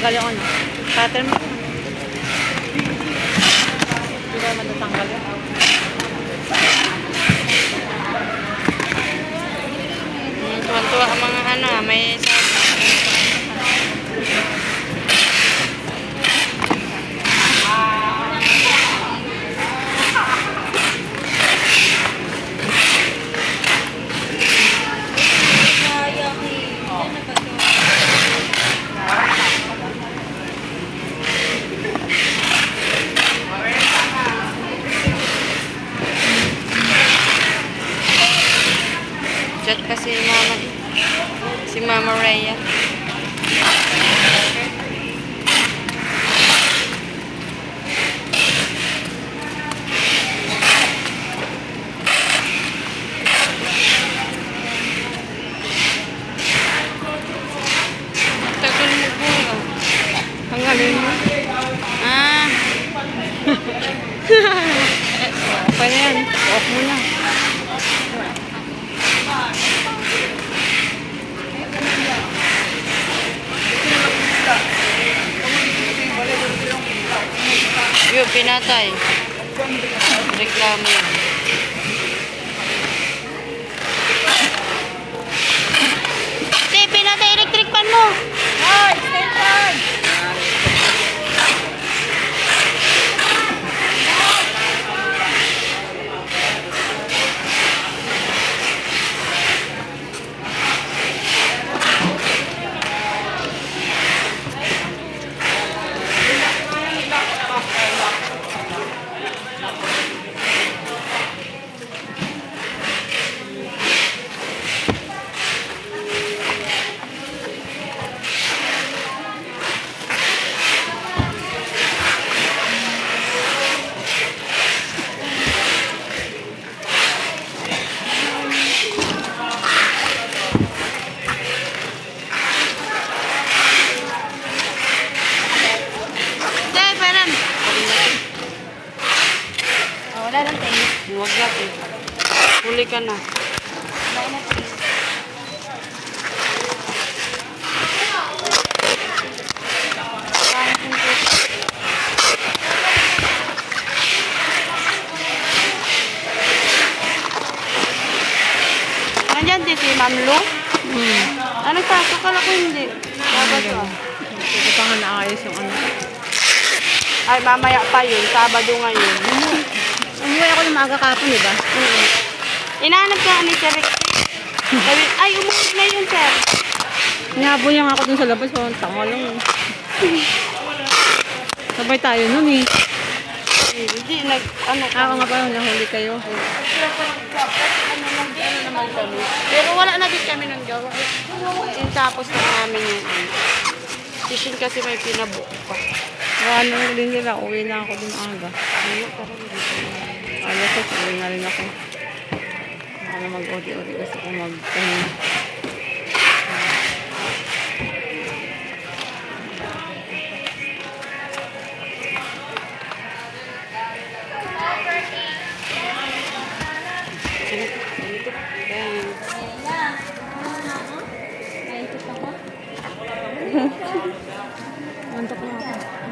matanggal yung ano. Cutter mo. Hindi ba matatanggal yun? Tuwan-tuwa ang mga ano, may chat kasi si Mama Rhea. Tagal mo po. Tanggalin mo. Ah. Okay na yan. Off mo na. Yung pinatay. Reklamo yun. Hindi, pinatay electric pan mo. Ay, extension! Wala lang tayo. Huwag natin. Huli ka na. Wala na tayo. Nandiyan din si Ma'am Lu? Ano pasok ka ko hindi? Sabado. Hindi pa nga naayos yung ano. Ay, mamaya pa yun. Sabado ngayon. Umuwi ako yung maaga kapon, di ba? Inaanap ka ni Sir Rick. Sabi, ay, umuwi na yun, Sir. Nahabol ako dun sa labas. So, tanga lang. Sabay tayo nun eh. Hindi, ano Ako nga pala, nahuli kayo. ano naman kami. Pero wala na din kami nung gawa. Yung tapos na namin yung fishing kasi may pinabuo pa. Ano din sila, uwi na ako dun aga. Alas ko, uwi na rin ako. Ako na mag-odi-odi kasi kung mag-pahinga. Mantok na ako.